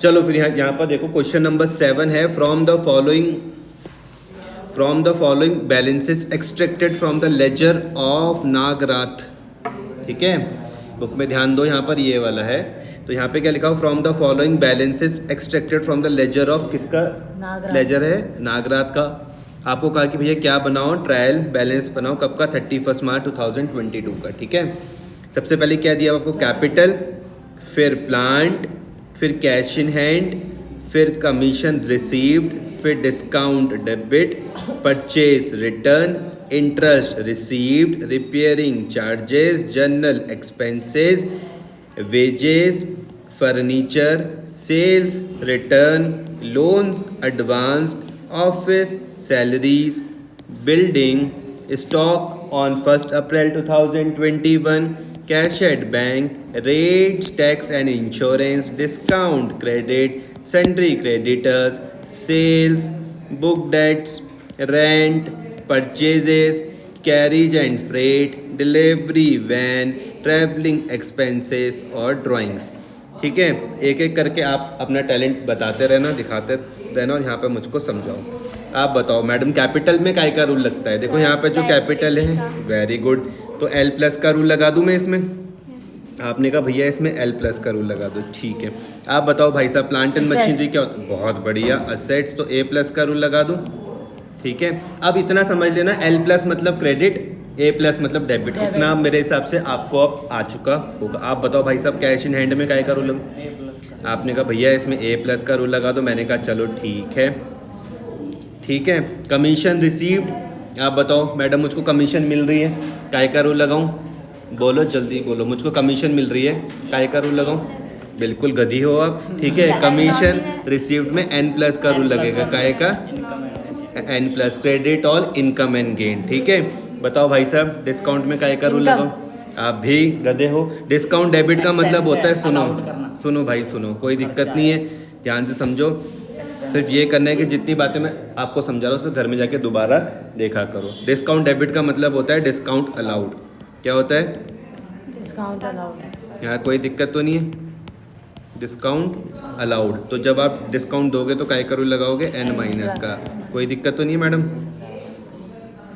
चलो फिर यहाँ पर देखो क्वेश्चन नंबर 7 है, from the following balances extracted from the ledger of Nagrath. ठीक है, बुक में ध्यान दो, यहाँ पर ये वाला है। तो यहाँ पे क्या लिखा हो, from the following balances extracted from the ledger of, किसका लेजर है, नागराथ का। आपको कहा कि भैया क्या बनाओ, ट्रायल बैलेंस बनाओ, कब का, 31 मार्च 2022 का। ठीक है, सबसे पहले क्या दिया आपको, कैपिटल, फिर प्लांट, फिर कैश इन हैंड, फिर कमीशन रिसीव्ड, फिर discount debit, purchase return, interest received, repairing charges, general expenses, wages, furniture, sales return, loans advance, office salaries, building stock on 1 April 2021, cash at bank, rates, tax and insurance, discount credit, sundry creditors, sales, book debts, rent, purchases, carriage and freight, delivery van, travelling expenses और drawings. ठीक है, एक एक करके आप अपना talent बताते रहना, दिखाते रहना और यहाँ पे मुझको समझाओ। आप बताओ मैडम, कैपिटल में काय का रूल लगता है? देखो यहाँ पे जो कैपिटल है, वेरी गुड, तो एल प्लस का रूल लगा दूँ मैं इसमें? आपने कहा भैया इसमें एल प्लस का रूल लगा दो, ठीक है। आप बताओ भाई साहब, प्लांट एंड मशीनरी क्या होता है? बहुत बढ़िया, असेट्स, तो ए प्लस का रूल लगा दूँ, ठीक है। अब इतना समझ लेना, एल प्लस मतलब क्रेडिट, ए प्लस मतलब डेबिट, इतना मेरे हिसाब से आपको अब आ चुका होगा। आप बताओ भाई साहब, कैश इन हैंड में काय का रूल लगा? आपने कहा भैया इसमें ए प्लस का रूल लगा दो, मैंने कहा चलो ठीक है, ठीक है। कमीशन रिसीव्ड, आप बताओ मैडम मुझको कमीशन मिल रही है, काय का रूल लगाऊं? बोलो जल्दी बोलो, मुझको कमीशन मिल रही है, काय का रूल लगाऊं? बिल्कुल गधी हो आप, ठीक है। कमीशन रिसीव्ड में एन प्लस का रूल लगेगा, काय का? N plus, credit all income and gain, ठीक है। बताओ भाई साहब, डिस्काउंट में काय का रूल लगाओ? आप भी गधे हो। डिस्काउंट डेबिट का मतलब होता है, सुनो भाई सुनो, कोई दिक्कत नहीं है, ध्यान से समझो। सिर्फ ये करना है कि जितनी बातें मैं आपको समझा रहा हूँ उसे घर में जाके दोबारा देखा करो। डिस्काउंट डेबिट का मतलब होता है डिस्काउंट अलाउड। क्या होता है? Discount allowed. यहाँ कोई दिक्कत तो नहीं है, डिस्काउंट अलाउड। तो जब आप डिस्काउंट दोगे तो काय का रूल लगाओगे? एन माइनस का। कोई दिक्कत तो नहीं है मैडम?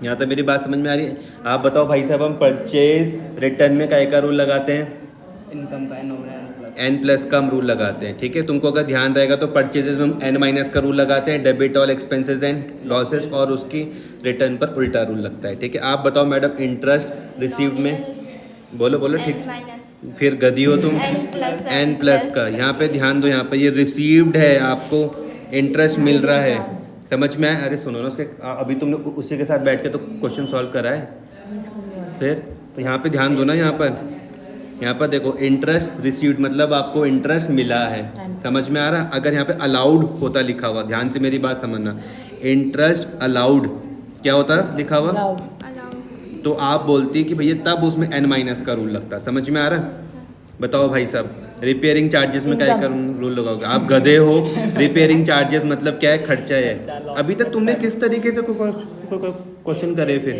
यहाँ तक मेरी बात समझ में आ रही है? आप बताओ भाई साहब, हम परचेज रिटर्न में काय का रूल लगाते हैं? इनकम का एन प्लस का हम रूल लगाते हैं, ठीक है। तुमको अगर ध्यान रहेगा तो परचेजेस में हम एन माइनस का रूल लगाते हैं, debit all expenses and losses, और उसकी रिटर्न पर उल्टा रूल लगता है, ठीक है। आप बताओ मैडम, इंटरेस्ट रिसीव्ड में, बोलो बोलो, ठीक, फिर गधी हो तुम, एन प्लस का। यहाँ पे ध्यान दो, यहाँ पे ये रिसीव्ड है, आपको इंटरेस्ट मिल रहा है, समझ में आया? अरे सुनो ना, उसके अभी तुमने उसी के साथ बैठ के तो क्वेश्चन सॉल्व करा है, फिर तो यहाँ पे ध्यान दो ना, यहाँ पर देखो, इंटरेस्ट रिसीव्ड मतलब आपको इंटरेस्ट मिला है, समझ में आ रहा? अगर यहाँ पे अलाउड होता लिखा हुआ, ध्यान से मेरी बात समझना, इंटरेस्ट अलाउड क्या होता लिखा हुआ, तो आप बोलती कि भैया तब उसमें एन माइनस का रूल लगता। समझ में आ रहा? बताओ भाई साहब, रिपेयरिंग चार्जेस में क्या रूल लगाओगे? आप गधे हो, रिपेयरिंग चार्जेस मतलब क्या है? खर्चा है। अभी तक तुमने किस तरीके से क्वेश्चन करे? फिर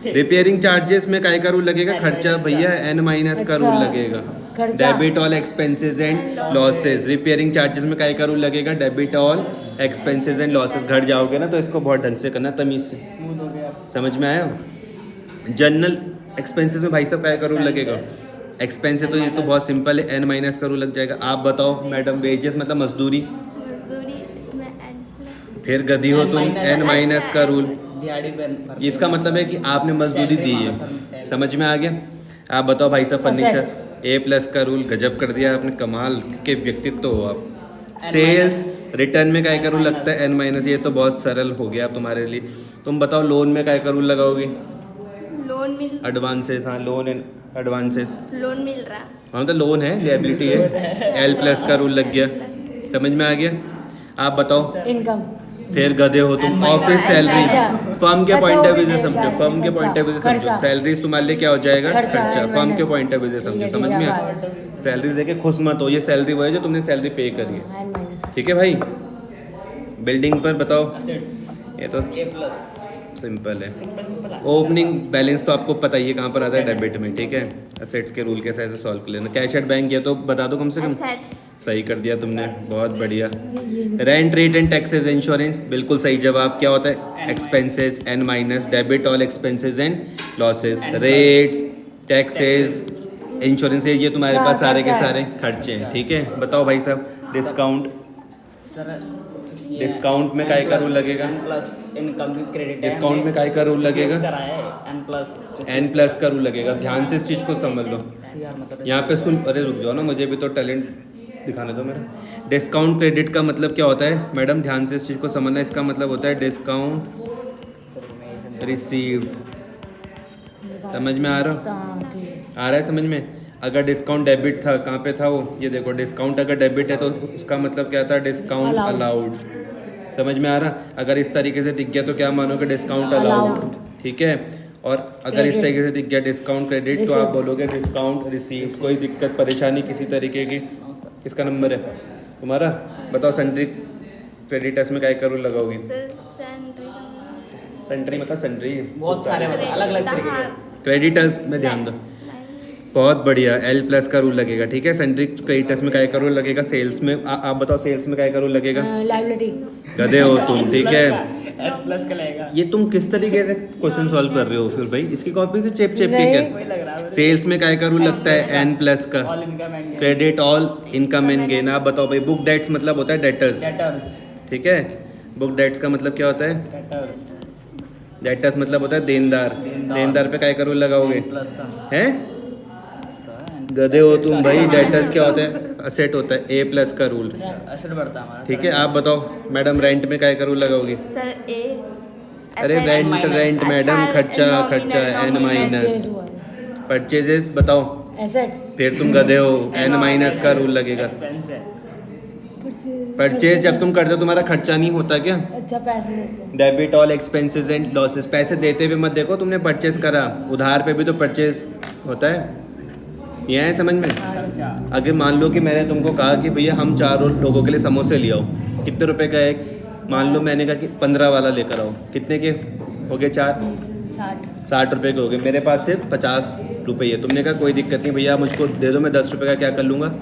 रिपेयरिंग चार्जेस में काय का रूल लगेगा? खर्चा भैया, एन माइनस का रूल लगेगा। Debit all expenses and losses, repairing charges में काय का रूल लगेगा? Debit all expenses and losses. घर जाओगे ना तो इसको बहुत ढंग से करना, तमीज से, समझ में आया? जनरल एक्सपेंसेस में भाई साहब काय का रूल लगेगा? एक्सपेंस है तो ये तो बहुत सिंपल है, एन माइनस का रूल लग जाएगा। आप बताओ मैडम, वेजेस मतलब मजदूरी, इसमें N+। फिर गधी हो तुम, एन माइनस का रूल। इसका मतलब है कि आपने मजदूरी दी है, समझ में आ गया? आप बताओ भाई साहब, फर्नीचर, ए प्लस का रूल, गजब कर दिया आपने, कमाल के व्यक्तित्व हो आप। सेल्स रिटर्न में काय का रूल लगता है? N minus. ये तो बहुत सरल हो गया तुम्हारे लिए। तुम बताओ, लोन में काय का रूल लगाओगे? लोन मिल एडवांसेस, हाँ लोन एंड एडवांसेस, लोन मिल रहा, हाँ तो लोन है, लायबिलिटी है, एल प्लस का रूल लग गया, समझ में आ गया? आप बताओ, इनकम, फिर गधे हो तुम, ऑफिस सैलरी, फर्म के पॉइंट ऑफ व्यू से समझो, फर्म के पॉइंट ऑफ व्यू से समझो, सैलरी तुम्हारे लिए क्या हो जाएगा? खर्चा। फर्म के पॉइंट ऑफ व्यू से समझो, समझ में आ? सैलरी देके खुश मत हो, ये सैलरी वो है जो तुमने सैलरी पे करी है, ठीक है भाई। बिल्डिंग पर बताओ, ये तो सिंपल है। ओपनिंग बैलेंस तो आपको पता ही है कहाँ पर आता है? डेबिट में, ठीक है। असेट्स के रूल के साथ सॉल्व कर लेना। कैश एट बैंक, ये तो बता दो कम से कम। सही कर दिया तुमने, बहुत बढ़िया। Rent, rate and taxes, insurance, बिल्कुल सही जवाब। क्या होता है? Expenses N minus, debit all expenses and losses. Rates, taxes, insurance, ये तुम्हारे चार पास सारे के खर्चा है। सारे खर्चे हैं, ठीक है। बताओ भाई साहब, डिस्काउंट, सर डिस्काउंट में काय का रूल लगेगा? एन प्लस इनकम की क्रेडिट डिस्काउंट में काय का रूल लगेगा? एन प्लस एन प्लस का रूल लगेगा। ध्यान से इस चीज़ को समझ लो। मतलब यहाँ पे सुन, अरे रुक जाओ ना, मुझे भी तो टैलेंट दिखाने दो मेरा। डिस्काउंट क्रेडिट का मतलब क्या होता है मैडम? ध्यान से इस चीज़ को समझना। इसका मतलब होता है डिस्काउंट रिसीव्ड। समझ में आ रहा हो? हाँ, ठीक है। आ रहा है समझ में? अगर डिस्काउंट डेबिट था, कहाँ पे था वो? ये देखो, डिस्काउंट अगर डेबिट है तो उसका मतलब क्या था? Discount Allowed। अलाउड। समझ में आ रहा? अगर इस तरीके से दिख गया तो क्या मानोगे? डिस्काउंट अलाउड, ठीक है। और अगर इस तरीके से दिख गया डिस्काउंट क्रेडिट तो आप बोलोगे डिस्काउंट रिसीव। कोई दिक्कत परेशानी किसी तरीके की? किसका नंबर है तुम्हारा? बताओ, सेंट्री क्रेडिटर्स में क्या करूँ लगाओगी? सर सैंड्री सेंट्री मतलब सेंट्री, बहुत सारे अलग अलग तरीके के क्रेडिटर्स में ध्यान दो। बहुत बढ़िया, एल प्लस का रूल लगेगा, ठीक है। सेंट्री क्रेडिटर्स में क्या का रूल लगेगा? सेल्स में। आप बताओ, सेल्स में क्या का रूल लगेगा? लाइबिलिटी। गधे हो तुम, ठीक है। एन प्लस का लगेगा। ये तुम किस तरीके से क्वेश्चन सॉल्व कर रहे हो फिर भाई? इसकी कॉपी से चेप चेप के नहीं। क्या? वही लग रहा है सेल्स में क्या का रूल लगता है? एन प्लस का। All income and credit all income and gain. आप बताओ भाई, बुक डेट्स मतलब होता है डेटर्स, डेटर्स। ठीक है। बुक डेट्स का मतलब क्या होता है? डेटर्स डेटर्स मतलब होता है देनदार। देनदार। देनदार पे क्या का रूल लगाओगे? प्लस का हैं? इसका and गधे हो asset तुम का- भाई। डेटर्स क्या होता है? असेट होता है। ए प्लस का रूल, एसेट बढ़ता है हमारा। ठीक है। आप बताओ मैडम, रेंट में क्या का रूल लगाओगे? सर ए अरे रेंट, minus। रेंट मैडम, खर्चा, खर्चा एन माइनस। परचेजेस बताओ, एसेट्स। फिर तुम गधे हो। एन माइनस का रूल लगेगा। एक्सपेंस है। परचेज जब तुम करते हो तुम्हारा खर्चा नहीं होता क्या? अच्छा, पैसे देते हैं। Debit all expenses and losses. पैसे देते हुए मत देखो, तुमने परचेज करा, उधार पे भी तो परचेज होता है। ये है समझ में? खर्चा अगर मान लो कि मैंने तुमको कहा कि भैया हम 4 लोगों के लिए समोसे ले आओ, कितने रुपए का एक? मान लो मैंने कहा कि 15 वाला लेकर आओ। कितने के हो गए? 4, 60 रुपये के हो गए। मेरे पास सिर्फ 50 रुपये है। तुमने कहा कोई दिक्कत नहीं भैया, मुझको दे दो, मैं 10 रुपये का क्या कर लूँगा?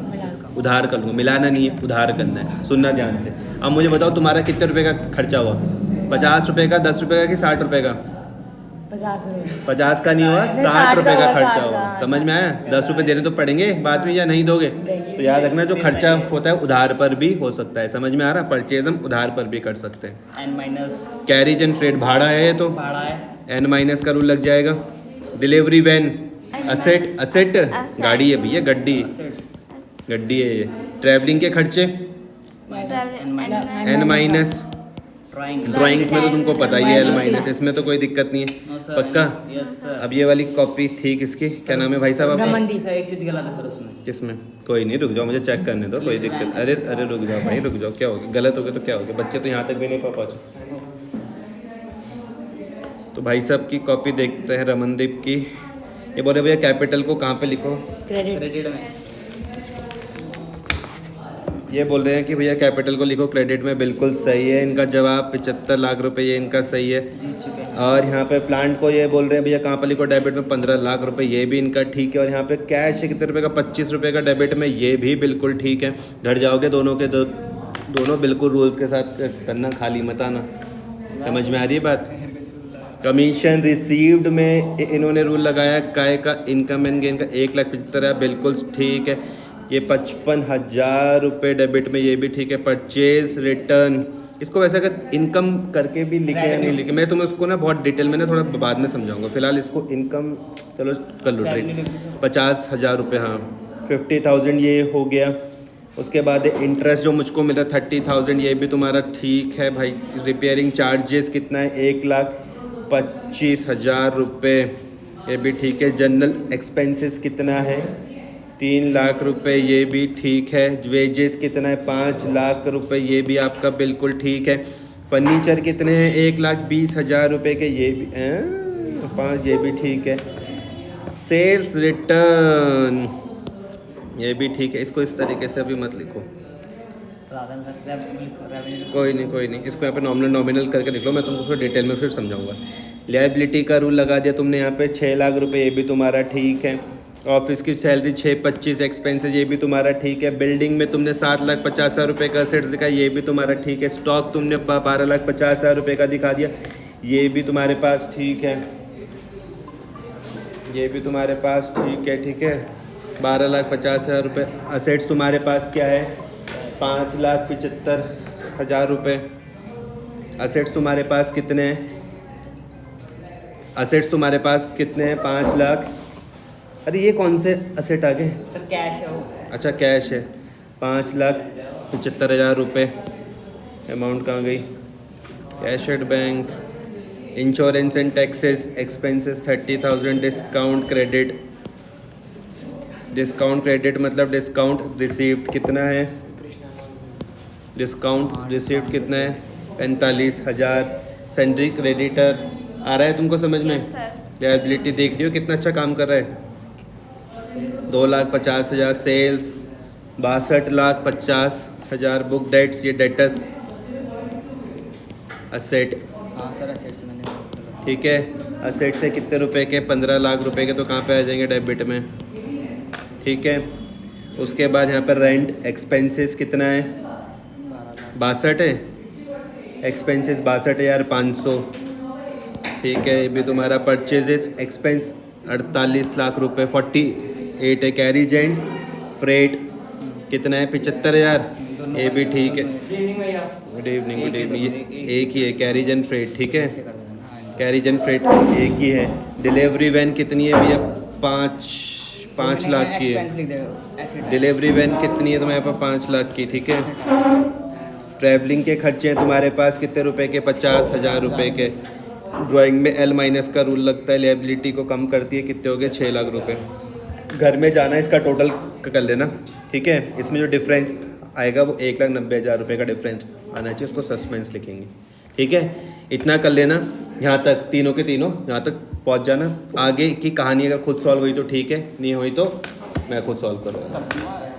उधार कर लूँगा। मिलाना नहीं है, उधार करना है। सुनना ध्यान से। अब मुझे बताओ, तुम्हारा कितने रुपए का खर्चा हुआ? 50 रुपये का, 10 रुपये का कि 60 रुपये का? 50 रुपये। 50 का नहीं हुआ, नहीं, 60 रुपये का 60 खर्चा का, हुआ। 60 समझ में आया? 10 रुपये देने तो पड़ेंगे बाद में, या नहीं दोगे? तो याद रखना, जो खर्चा होता है उधार पर भी हो सकता है। समझ में आ रहा? परचेज हम उधार पर भी कर सकते हैं। N minus carriage and freight भाड़ा है तो भाड़ा है। एन माइनस का रूल लग जाएगा। डिलीवरी वैन, असेट, असेट गाड़ी है भैया, गड्डी, Assets गड्डी है ये। ट्रैवलिंग के खर्चे एन माइनस। ड्राइंग ड्राइंग्स में तो तुमको पता ही है एल माइनस, इसमें तो कोई दिक्कत नहीं नो है। सर। पक्का? Yes sir. अब ये वाली कॉपी थी किसकी? क्या नाम है भाई साहब आपका? रमनदीप। सर एक चीज गलत है सर उसमें। किसमें? कोई नहीं, रुक जाओ, मुझे चेक करने दो, कोई दिक्कत। अरे अरे रुक जाओ भाई, रुक जाओ। क्या हो गया? गलत हो गया तो क्या हो गया? बच्चे तो यहाँ तक भी नहीं पहुँचे। तो भाई साहब की कॉपी देखते हैं, रमनदीप की। ये बोले भैया कैपिटल को कहाँ पे लिखो? क्रेडिट। क्रेडिट में ये बोल रहे हैं कि भैया कैपिटल को लिखो क्रेडिट में। बिल्कुल सही है इनका जवाब। 75 लाख रुपए ये इनका सही है। जीत चुके हैं। और यहाँ पे प्लांट को ये बोल रहे हैं भैया कहाँ पे लिखो? डेबिट में 15 लाख रुपए, ये भी इनका ठीक है। और यहाँ पे कैश है कितने रुपए का? 25 रुपये का डेबिट में, ये भी बिल्कुल ठीक है। घट जाओगे दोनों के दोनों बिल्कुल रूल्स के साथ करना, खाली मत आना। समझ में आ रही है बात? कमीशन रिसीव्ड में इन्होंने रूल लगाया काय का? इनकम एंड गेन का 1,75,000, बिल्कुल ठीक है। ये 55,000 रुपये डेबिट में, ये भी ठीक है। परचेज रिटर्न, इसको वैसे अगर इनकम करके भी लिखे या नहीं लिखे, मैं तुम्हें उसको ना बहुत डिटेल में ना थोड़ा बाद में समझाऊंगा। फिलहाल इसको इनकम चलो कर लो ट्राई। 50,000 रुपये, हाँ 50,000 ये हो गया। उसके बाद इंटरेस्ट जो मुझको मिला 30,000, ये भी तुम्हारा ठीक है भाई। रिपेयरिंग चार्जेस कितना है? 1,25,000 रुपये, ये भी ठीक है। जनरल एक्सपेंसेस कितना है? 3 लाख रुपए, ये भी ठीक है। वेजेस कितना है? 5 लाख रुपए, ये भी आपका बिल्कुल ठीक है। फर्नीचर कितने हैं? 1,20,000 रुपये के, ये भी 5, ये भी ठीक है। सेल्स रिटर्न, ये भी ठीक है। इसको इस तरीके से अभी मत लिखो, कोई नहीं कोई नहीं। इसको यहाँ पे नॉमिनल करके लिख लो, मैं तुमको उसको डिटेल में फिर समझाऊंगा। लायबिलिटी का रूल लगा दिया तुमने यहाँ पे 6 लाख रुपए, ये भी तुम्हारा ठीक है। ऑफिस की सैलरी 625, एक्सपेंसेस ये भी तुम्हारा ठीक है। बिल्डिंग में तुमने 7,50,000 रुपये का असेट्स दिखा, ये भी तुम्हारा ठीक है। स्टॉक तुमने 12,50,000 रुपये का दिखा दिया, ये भी तुम्हारे पास ठीक है। ये भी तुम्हारे पास ठीक है, ठीक है। 12,50,000 रुपये। असेट्स तुम्हारे पास क्या है? 5,75,000 रुपये। असेट्स तुम्हारे पास कितने हैं? असेट्स तुम्हारे पास कितने हैं? 5 लाख। अरे ये कौन से असेट आ गए? सर कैश है वो। अच्छा कैश है। 5,75,000 रुपये। अमाउंट कहाँ गई? Cash at bank. Insurance and taxes expenses 30,000। Discount credit. Discount credit मतलब डिस्काउंट रिसीव्ड कितना है? डिस्काउंट रिसीव्ड कितना है? 45,000। सेंट्री क्रेडिटर आ रहा है तुमको समझ में? Yes, sir. लायबिलिटी देख रही हो कितना अच्छा काम कर रहा है? 2,50,000 सेल्स। 62,50,000 बुक डेट्स, ये डेटस असेट, हाँ सर असेट से मैंने ठीक है। असेट से कितने रुपए के? 15 लाख रुपए के, तो कहाँ पे आ जाएंगे? डेबिट में, ठीक है। उसके बाद यहाँ पर रेंट एक्सपेंसेस कितना है? 62 है। एक्सपेंसेस 62,500, ठीक है। ये भी तुम्हारा परचेजेस एक्सपेंस 48 लाख रुपए, 48 है। कैरीज एंड फ्रेट कितना है? 75,000, ये भी ठीक है। Good evening, good evening. ये एक ही है कैरीज एंड फ्रेट, ठीक है। ऐसे कर देना। हाँ कैरीज एंड फ्रेट एक ही है। डिलीवरी वैन कितनी है भैया? 5 लाख की है। एक्सपेंस लिख देगा एसेट। डिलीवरी वैन कितनी है तुम्हारे पास? 5 लाख की, ठीक है। ट्रैवलिंग के खर्चे हैं तुम्हारे पास कितने रुपए के? 50,000 रुपए के। ड्राइंग में L- का रूल लगता है, लायबिलिटी को कम करती है। कितने हो गए? 6 लाख रुपए। घर में जाना है, इसका टोटल कर लेना, ठीक है। इसमें जो डिफरेंस आएगा वो 1,90,000 रुपये का डिफरेंस आना चाहिए, उसको सस्पेंस लिखेंगे, ठीक है। इतना कर लेना, यहाँ तक तीनों के तीनों यहाँ तक पहुँच जाना। आगे की कहानी अगर खुद सॉल्व हुई तो ठीक है, नहीं हुई तो मैं खुद सॉल्व करूँगा।